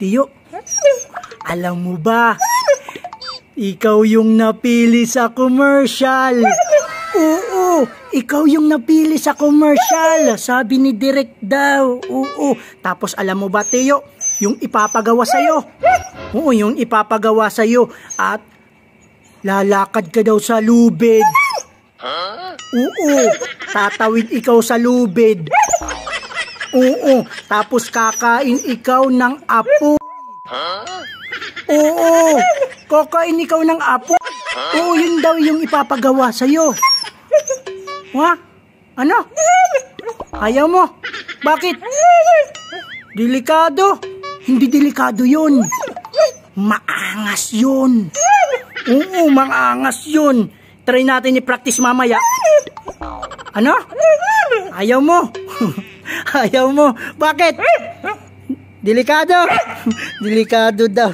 Tiyo, alam mo ba, ikaw yung napili sa commercial. Oo, ikaw yung napili sa commercial. Sabi ni Direk daw. Oo, tapos alam mo ba, Tiyo, yung ipapagawa sa'yo. Oo, yung ipapagawa sa'yo. At lalakad ka daw sa lubid. Oo, tatawid ikaw sa lubid. Oo, tapos kakain ikaw ng apoy. Oo, kakain ikaw ng apoy. Oo, yun daw yung ipapagawa sa'yo. Ha? Ano? Ayaw mo? Bakit? Delikado? Hindi delikado yun. Maangas yun. Oo, maangas yun. Try natin i-practice mamaya. Ano? Ayaw mo? Ayaw mo? Bakit? Delikado? Delikado daw.